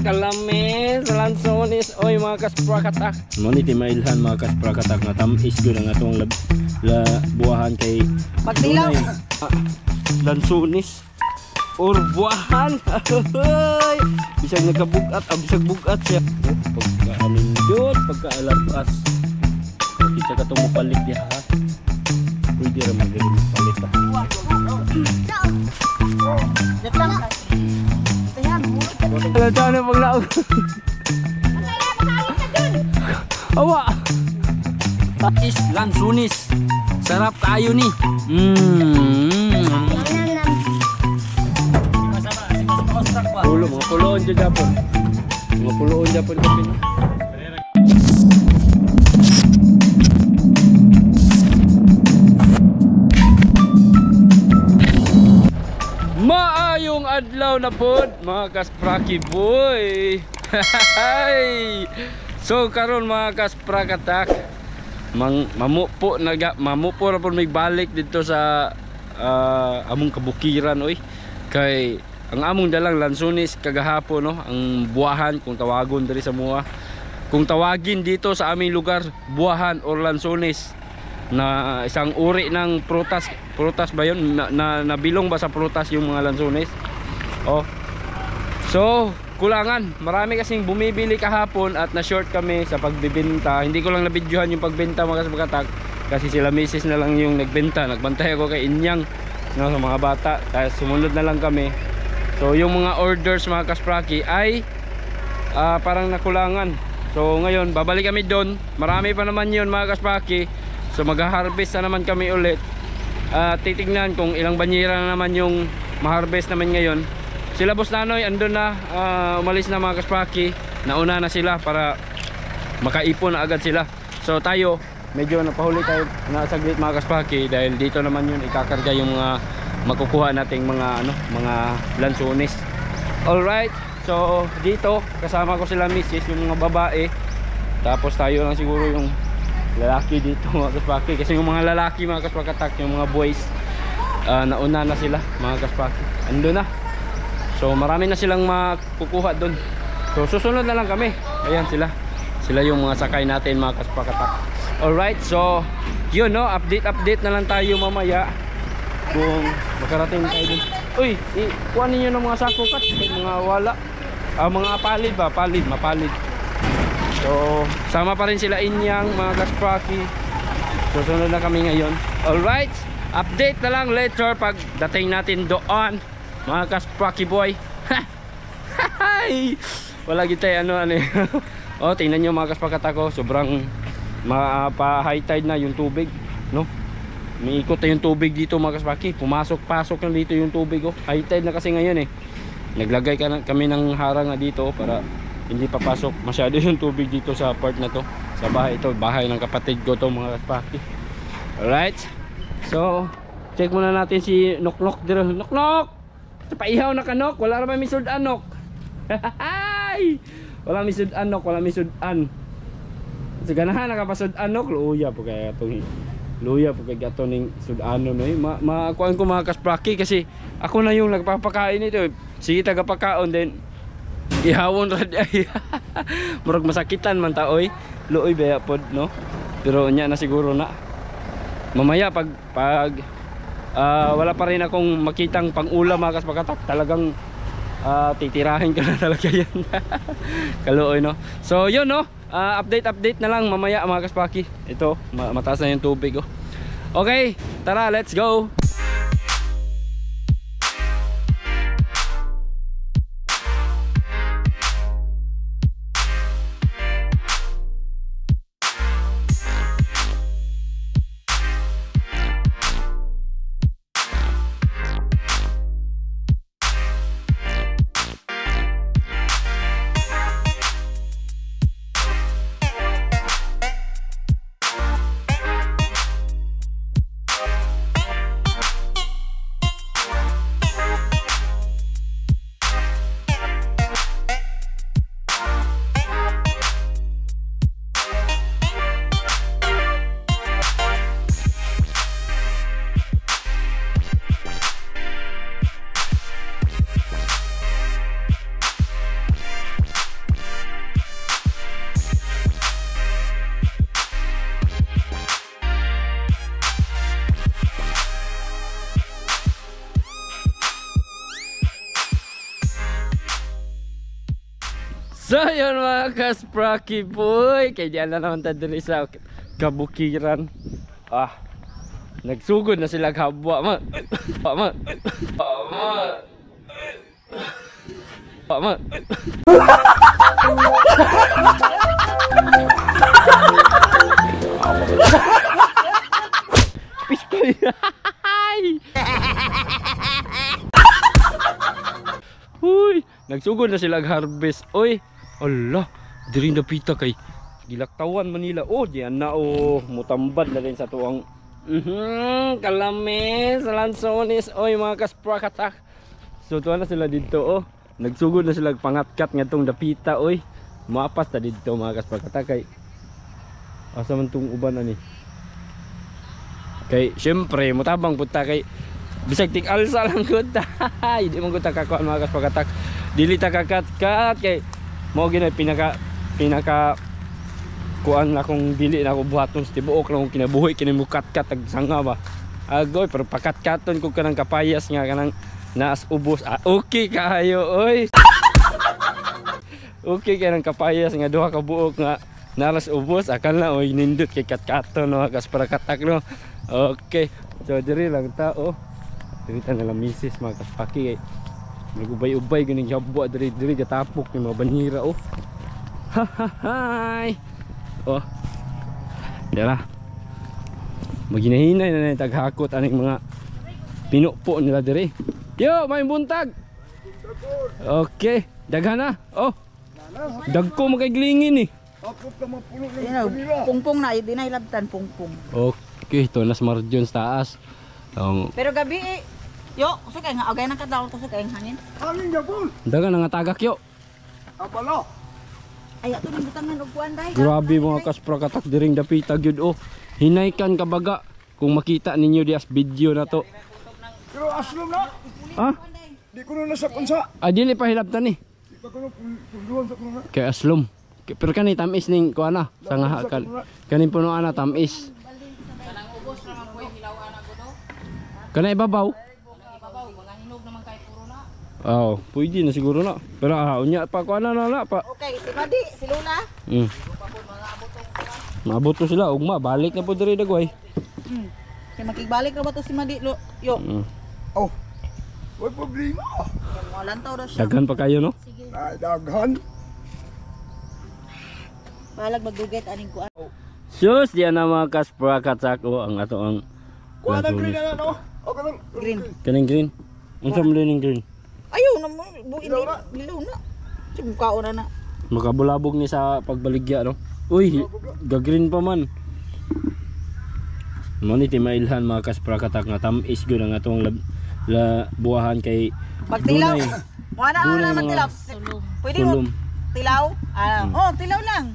Kalamis, lansones, oy mga kasprakatak. Moniti mailhan mga kasprakatak na tamis ko na atong buwahan kay Pagdilaw. Lansones or buwahan. Bisag nagkabugat, bisag bugat siya. Pagka-anindot, pagka-alarpas. Kita ka itong mapalit niya ha. Pwede naman din mapalit ha. Alam siya na paglaog. Awa. Is lansunis. Sarap kayo ni. Pulo, mga puloon dyan Japon. Mga puloon Japon kami. Maayong adlaw na pod mga kaspraki boy. So karon mga kasprakatak mamupo na po may balik dito sa among kabukiran oy. Kay ang among dalang lansones kagahapon no, ang buwahan kung tawagon diri sa mua. Kung tawagin dito sa aming lugar buwahan or lansones na isang uri ng prutas ba yun? Nabilong ba sa prutas yung mga lansones? Oh. So, kulangan. Marami kasing bumibili kahapon at na-short kami sa pagbibenta. Hindi ko lang nabidyohan yung pagbenta mga kasbakatak kasi sila misis na lang yung nagbenta. Nagbantay ako kay Inyang no, sa mga bata. Tapos sumunod na lang kami. So, yung mga orders mga kaspraki ay parang nakulangan. So, ngayon babalik kami doon. Marami pa naman yun mga kaspraki. So mag-harvest na naman kami ulit. Titignan kung ilang banyera na naman yung ma-harvest naman ngayon. Sila Boss Nanoy andun na, umalis na mga kaspraki. Nauna na sila para makaipon na agad sila. So tayo medyo napahuli tayo na saglit mga kaspraki dahil dito naman yun ikakarga yung mga makukuha nating mga mga lansones. Alright, so dito kasama ko sila misis, yung mga babae. Tapos tayo lang siguro yung lalaki dito mga kaspaki kasi yung mga lalaki mga kaspakatak, yung mga boys nauna na sila mga kaspaki, ando na. So marami na silang makukuha doon. So susunod na lang kami. Ayan sila yung mga sakay natin mga kaspakatak. Alright, so yun no, update na lang tayo mamaya kung makarating tayo dun. Uy, kuha ninyo ng mga sako kat, mga wala mga mapalid. So, sama pa rin sila Inyang mga kaspraki. Susunod na kami ngayon. Alright, update na lang later pag dating natin doon mga kaspraki boy. Wala kita Oh, tingnan nyo mga kaspakatako. Sobrang pa-high tide na yung tubig no? Umiikot na yung tubig dito mga kaspraki. Pumasok-pasok na dito yung tubig oh. High tide na kasi ngayon eh. Naglagay kami ng harang na dito para hindi papasok masyado yung tubig dito sa part na to, sa bahay ito, bahay ng kapatid ko to mga kaspaki. Alright, so check muna natin si Noknok dito. Noknok, paihaw na kanok, wala naman may sudan nok. Wala may sudan nok, wala may sudan. Sa ganahan nakapasudan nok, luya po kaya itong sudano no. Makuan ko mga kaspaki kasi ako na yung nagpapakain ito. Sige tagapakaon din ihawon rad ay. Murag masakitan man taoy. Luoy baya pod no. Pero nya na siguro na. Mamaya pag wala pa rin akong makitang pang-ulam mga kaspakatak, talagang titirahin ko na talaga yan. Kaluoy no. So yun no. Update na lang mamaya mga kaspaki. Ito, mataas na yung tubig oh. Okay, tara, let's go. So yun mga kaspraki boy, kaya diyan na naman tayo dali sa kabukiran. Nagsugod na sila kabwa ma. Piskoy. Uy, nagsugod na sila harvest. Oy, Allah, diri na pita kay Gilaktawan Manila. Oh, diyan na mutambad na rin sa tuwang kalamis, lansones. Oy mga kasprakatak. So tuwa na sila dito Nagsugod na sila pangatkat ngatong dapita oy. Maapas ta dito mga kasprakatak kay asa man tong uban ani. Kay syempre mutabang punta kay bisag tik alsa lang gud ta. Di man gud ta kakuan mga kasprakatak. Dili ta kakat-kat kay mao gina pinaka kuan na kung dili na ako buhaton sa tibuok na kung kinabuhi kini mo kat-kat ag sanga ba. Agoy pero pakat-katon ko kanang kapayas nga kanang naas ubos. Okay kayo oy. Okay kanang kapayas nga duha ka buok nga naras ubos akan na oy nindot kay kat-katon no kasprakatak no. Okay. So diri lang ta diri ta na lang misis mga kaspaki kay nagubay-ubay ganing habwa diri gatapok ni mga banhira Hi. Dara. Maginahinay na taghakot aning mga pinupo nila diri. Yo, may buntag. Okay, daghan na. Dagko makaglingin ni. Pungpong na, di na ilabtan pungpong. Okay, to nas marjon sa taas. Pero gabi yo, usay nga agay nang kadawon ko sa kay hangin. Hangin gapon. Daghan nga tagak yo. Abala. Ay ato ning butangan og kuan day. Grabe mga kasprakatak diring dapita gyud Hinaykan kabaga kung makita ninyo di as video na to. Pero aslom na. Ha? Di ko na sa kunsa. Dili pa hilabtan ni. Di pa ko na puluhan sa kunsa. Kay aslom. Pero kani tamis ning kuana sa nga kanin puno ana tamis. Kanang ubos ra man koy hilaw ana ko do. Kana ibabaw. Ibabaw mga hinog naman kay puro na. Pwede na siguro na. Pero unya pa kuana na pa. Okay, si Madi, si Luna. Maabot to sila ugma balik na po diri dagway. Kay makigbalik ra ba to si Madi lo? Yo. Wag problema. Walantaw ra siya. Daghan pa kayo no? Ay daghan. Balag magduget aning kuan. Sus diyan na mga kasprakatak ang ato ang Kuha na green na no. O kanang Green. kaning green. Unsa man ning green? Ayaw naman, lilaw na. Si mukhaon na na. Makabulabog ni sa pagbaligya no. Uy, gagreen pa man. Maniti mailhan mga kasprakatak nga tamis gyud ang atong buwahan kay Pagtilaw. dunay. Wala Dunay na mga tilaw. Pwede mo sulom. tilaw? Tilaw lang.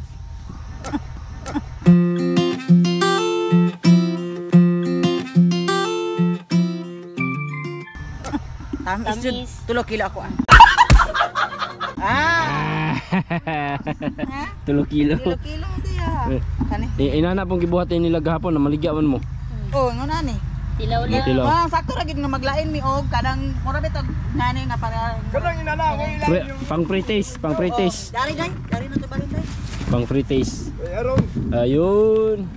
Tamis. Tulo kilo ako Tulo kilo. Kilo diya. Kani. Inana pong gibuhatin nila gahapon na maligyaman mo. Ngano ni? Tilaw lang. Tilaw. Sakto ra gid nga maglain mi og kadang mura bitog nani nga para kanang inana ko ilan yung Pang pre-taste, pang pre-taste. Dari na to balin day. Pang pre-taste. aron. Ayun.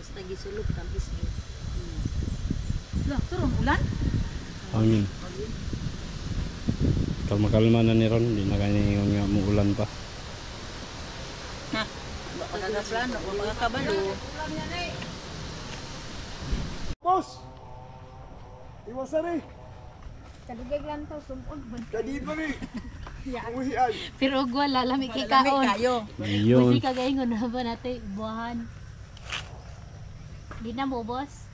Basta gisulog tamis ni. Turun ulan? Hangin. Kalma-kalma na ni Ron, hindi na kanya nga muulan pa. Pagkagaplano, pagkakabalo. Boss. Iwasari. Kadugay lang to sumod man. Kadi pa ni. Uhian. Pero og wala lami Lamig kikaon. kayo. Ayun. Busi kagaingon na ba natin buwahan. Di na mo boss.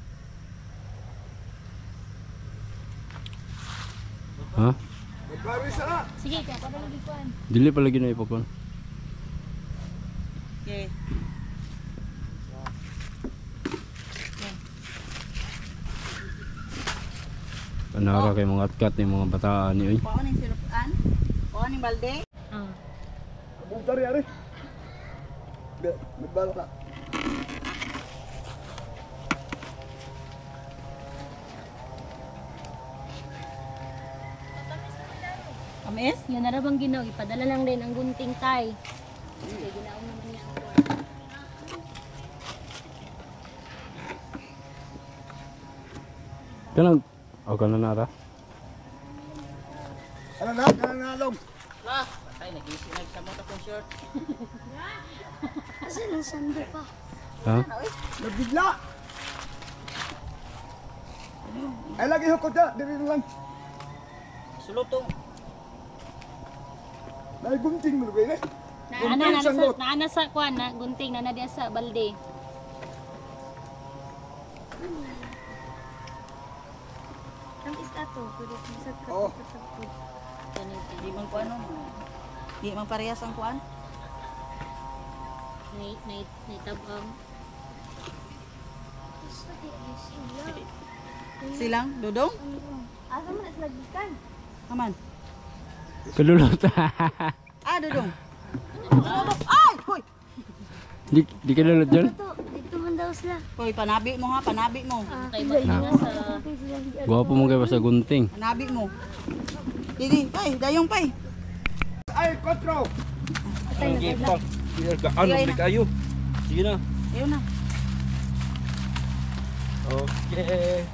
Ha? Paris na. Sige, kaya pa lagi kuan. Dili pa lagi na ipapon. Okay. Anara kay mga atkat ni mga bataan ni oy. Kuha ning sinupan. Kuha ning balde. Oh. Bugtari ari. Nagbala ka. Amis? Yan na bang ginaw, ipadala lang din ang gunting tay. Kaya ginaw naman niya ang kuwan. Kanang o kana nara. Ano na? Nanalog. Asan ang sando pa? Ha? Nabigla. Ay lagi hukot na. Diri na lang. Sulutong. Naigunting mo ba eh? Naana sa kuwan na gunting na diya sa balde. Ang isa to, pero sa Oo. Di man kuan no. Di man parehas ang kuan. Naitabang. Silang dudong. Asa man sila gikan? Aman. Kadulot. Ah, dudong. Ay, hoy. Di kadulot diyan. Dito man daw sila. Hoy, panabi mo ha, panabi mo. Kay batinga sa Gwapo mo kay basta gunting. Panabi mo. Didi, pay, dayong pay. Ay, kontro. Sige pa. Ano Sige na. kayo? Sige na. Ayun na. Okay.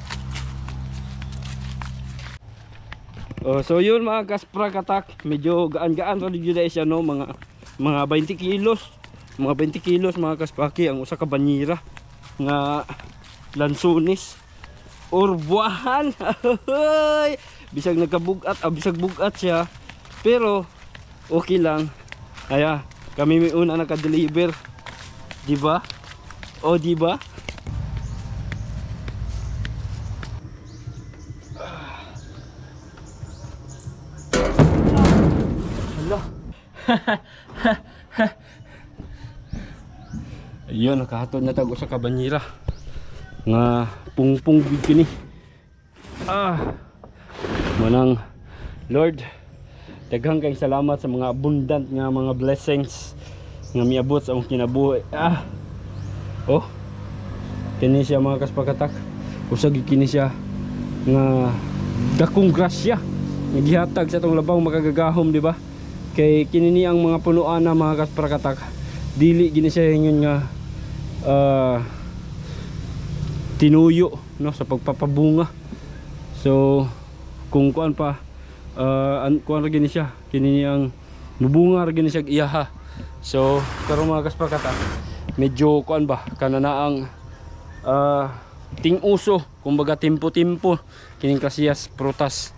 Oh, so yun mga kaspra katak, medyo gaan-gaan pa rin yun siya no, mga 20 kilos. Mga 20 kilos mga kaspaki ang usa ka banyera nga lansunis or buwahan. Bisag nagkabugat, bisag bugat siya. Pero okay lang. Aya, kami may una naka-deliver. Di ba? O di ba? Ayun, nakahatod na tag usa ka banyera nga pungpung big kini. Manang Lord, daghang kay salamat sa mga abundant nga mga blessings nga miabot sa akong kinabuhi. Oh, kini siya mga kaspakatak, usag kini siya nga dakong grasya nga gihatag sa atong labang makagagahom, di ba? Kay kini ni ang mga punuan na mga kaspakatak, dili gini siya ingon nga tinuyo no sa pagpapabunga. So kung kuan pa kuan ra gini siya, kini ni ang mubunga ra gini siya iyaha. So karon mga kaspakatak, medyo kuan ba kananaang ting-uso, kumbaga timpo-timpo kining klasiyas prutas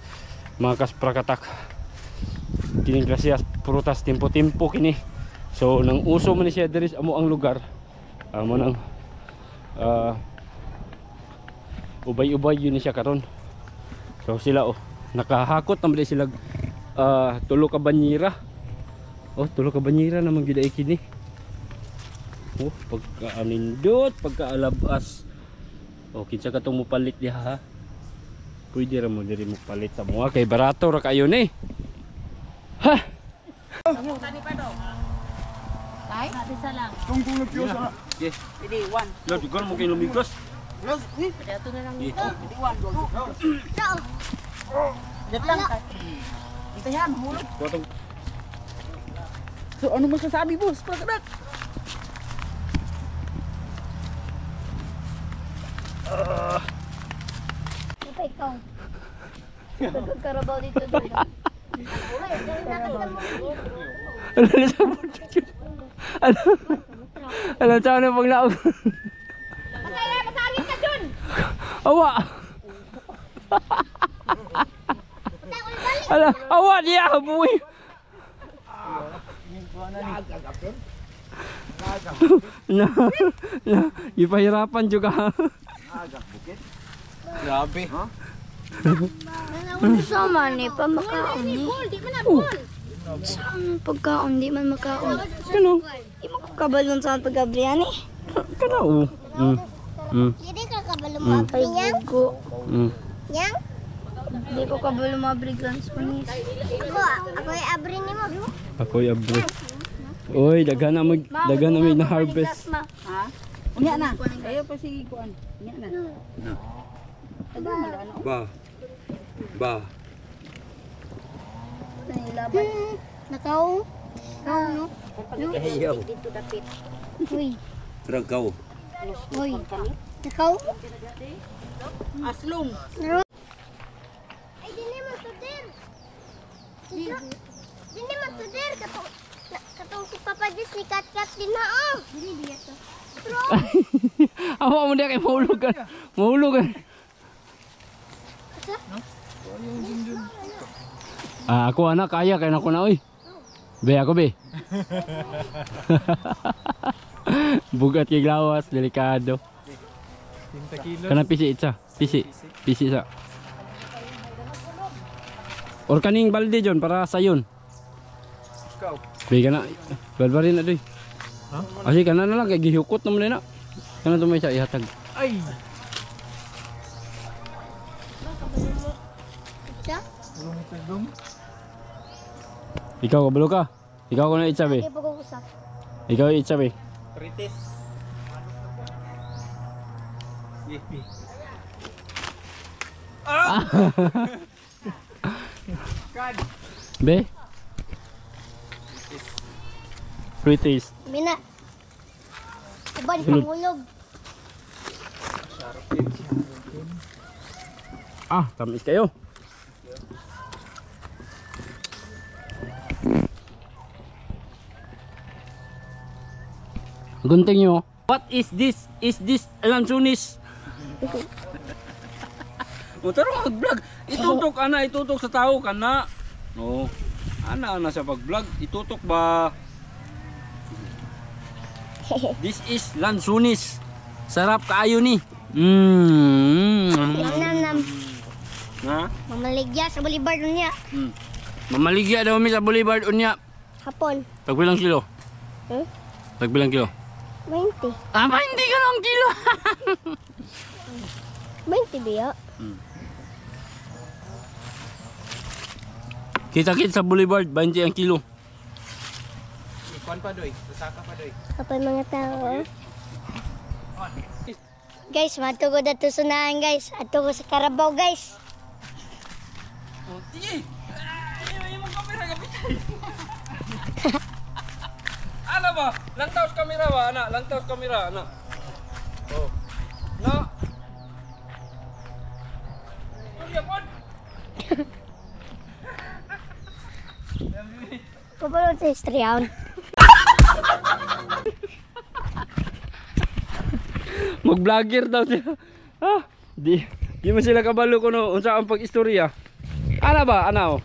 mga kaspakatak. Kining klasiyas prutas timpo-timpo kini. So nang uso man ni siya diri sa amo ang lugar. Amo nang ubay-ubay yun siya karon. So sila nakahakot naman sila tulo ka banyera. Tulo ka banyera naman gyud ay kini. Pagka-anindot, pagka-alabas. Kinsa ka tong mopalit diha ha. Pwede ra mo diri mo palit sa mga kay barato ra kayo ni. Ha. Tay? isa lang. Tungkol na kiyo sa... Okay. Didi, one. Lord, ikaw mo kay lumigos. Ito na lang dito. Didi, one. Diyan lang. Ito yan, mahulog. Kuwatong So, ano masasabi, boss? Pagkadak. Ito ikaw. Nagkarabaw dito dito. Ano sa ano pag naog? Awa. Awa dia buwi. Na, ipahirapan juga. Grabe. Ano sa man ni pa makaon ni? Saan pagkaon di man makaon? Kano? Di mo kabalon sa pagkabriyan ni? Kano? Hindi ka kabalon mo yan? Mm. Yang? Hindi ko kabalo mabrig lansunis. Ako ay abri ni mo. Ako'y abro. Oy, daghan na mig na harvest. Ha? Unya na. Ayo pa sige kuan. Unya na. Ba. Nakaw. No. Ayaw. Uy. Ragaw. Uy. Nakaw. Aslong. Ay, dili man to der. Dili man to der. Katong si Papa Diyos ni Kat-Kat din na, oh. Dili biya to. Awa mo na kay mahulugan. Mahulugan. Ako anak kaya kay nako na oy. Be ako be. Bugat kay lawas, delikado. 30 kilos. Kana pisi itsa. Pisi sa. Or kaning balde jon para sayon. Ikaw. Be kana balbarin na doy. Ha? Asi kana na lang kay gihukot naman na. Kana to may sa ihatag. Ay! Siya? Tulong. Ikaw kabalo ka. Ikaw ko na itsa be. Hindi pa ko usap. Ikaw itsa be. Pritis. Yippee. Be. British. Mina. Iban Sulod. pangulog. Tamis kayo. Gunting nyo. What is this? Is this lansunis? Motor mag-vlog. Itutok sa tao kana. No. Ana sa pag-vlog. Itutok ba? This is lansunis. Sarap kaayo ni. Nam. Ha? Mamaligya sa Bolivar niya. Mamaligya daw mi sa Boulevard unya. Hapon. Tagbilang kilo? Tagbilang kilo? 20. Hindi ka lang kilo. 20 biya. Kita-kita sa Boulevard, 20 ang kilo. Ikuan pa doy. Sasaka pa doy. Kapag mga tao. Guys, matugo na to sunahan guys. Ato ko sa Carabao guys. Sige! Ay, mo kamera kapit. Ano ba? Lantaos kamera ba, anak? Lantaos kamera, anak. Oh. No. Kuya, pon. Kupulot sa histryaon. Mag-vlogger daw siya. Di mo sila kabalo kuno unsa ang pag-istorya. Ana ba? Ana oh.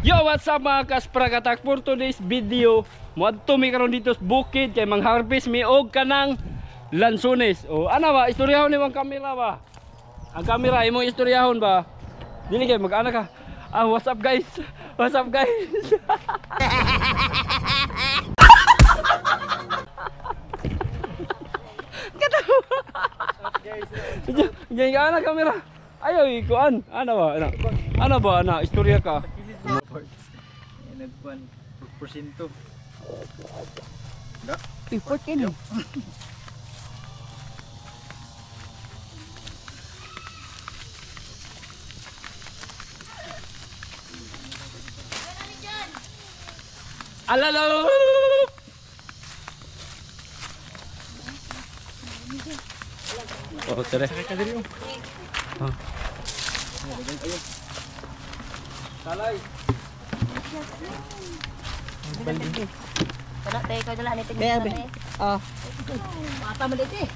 Yo, what's up mga kaspragatak? For today's video, moadto mi karon dito sa bukid kay mang-harvest mi og kanang lansunes. Oh, ana ba? Istoryahon ni mong kamera ba? Ang kamera imong istoryahon ba? Dili kay mag-ana ka. What's up guys? What's up guys? Gaya ka na kamera. Ayaw ikuan. Ano ba? Ano ba? Istorya ka. Nagkuan. Porsyento. Report kini. Alalo. Oh, tere. Salay. Wala tayo ko dala ni Bebe. Oh. Mata mo dito eh.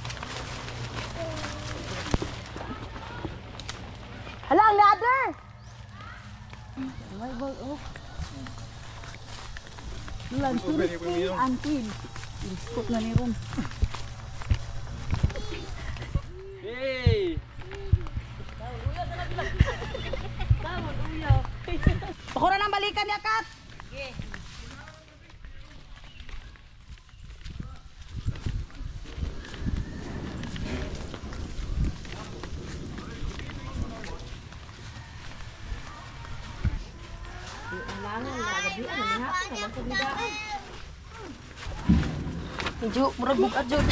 Hala, ang ladder! Lansunis ni Antin. Biskot na ni Ron. Hey. Pakura ng balikan niya, Kat! Butangan na gabi ano ni hapon naman sa bidaan. Medyo murag bugat jud.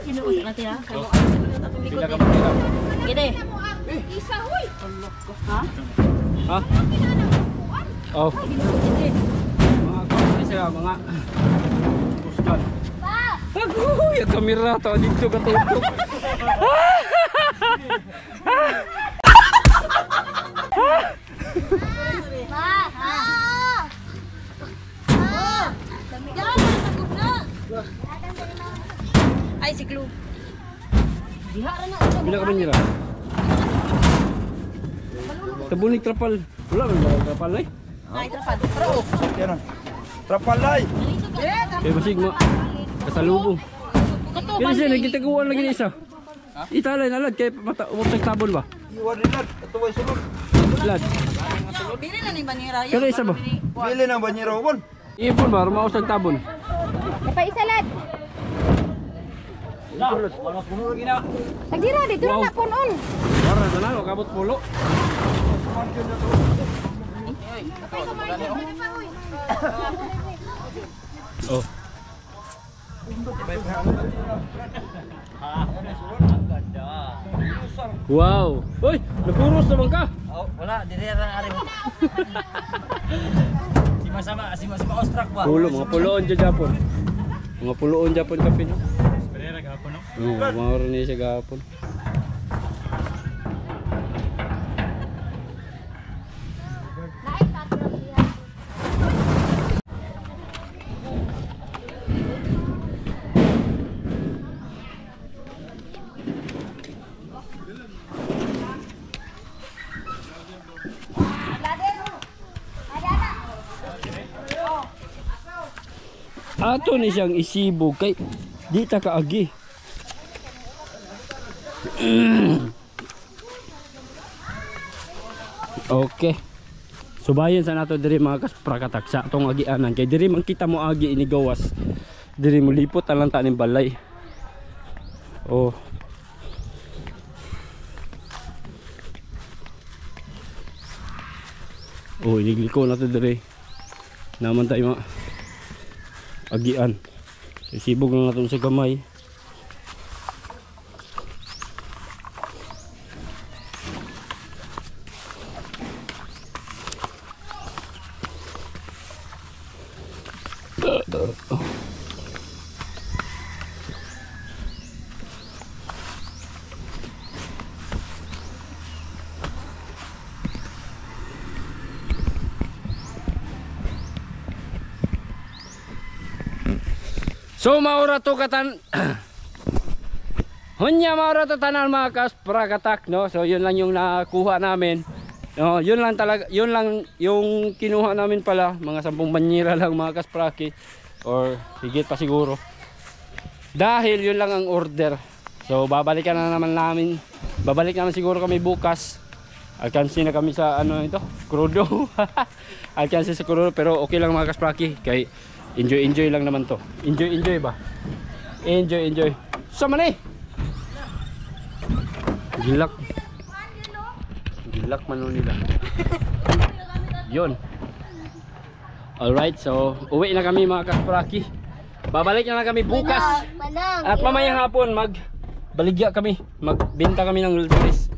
Ginoo sa natin ha. Kayo atong likod. Pila ka pila. Gide. Isa, huy! Ha? Ha? Oh. Mga kawin sila, mga puskan. Agoy, yung kamera to dito katutok. Ma! Ah! Ay si Clue. Diha ra na. Pila ka banyera? Tabunig trapal. Wala man ba trapal ay? Ay trapal. Pero Yan na. Trapalay. Kaya basig mo. Kasalubong. Kaya siya, nagkitaguan lagi ni isa. Italay na lad, kaya umapsag tabon ba? Iwan din lang. Ito ay sunod. Lad. bili na ni Banira. Kaya isa ba? Bili ng banyero bon. Ipon ba, rumausag tabon. Napaisalat. Tagira dito Wow. na punon. Wala na lang, kabot pulo. Oh. Wow. Uy, napuros naman ka. Oh, wala, diri ra ari. Si Masama Ostrak ba? Pulo, mga puloon dyan Japon. Mga puloon Japon kapin. Diri ra gapon no. Oo, mga oras niya siya gahapon. Ato ni siyang isibog kay di ta kaagi. Okay. Subayan sa nato diri mga kasprakatak sa atong agianan kay diri man kita mo agi inigawas. Diri mo lipot lang ta ning balay. Oh. Oh, iniliko na to diri. Naman tayo mga agian. Sibog lang natin sa gamay. So maura to katan Hunya maura to tanan mga kasprakatak no. So yun lang yung nakuha namin. No, yun lang talaga, yun lang yung kinuha namin pala, mga 10 banyera lang mga kaspraki or higit pa siguro. Dahil yun lang ang order. So babalikan na naman namin. Babalik naman siguro kami bukas. Alkansi na kami sa ano ito, Crudo. Alkansi sa Crudo pero okay lang mga kaspraki kay enjoy lang naman to. Enjoy ba? Enjoy. Sama ni. Gilak man nun nila. Yun. Alright, so uwi na kami mga kaspraki. Babalik na lang kami bukas. Manang. At mamayang hapon magbaligya kami. Magbenta kami ng luturis.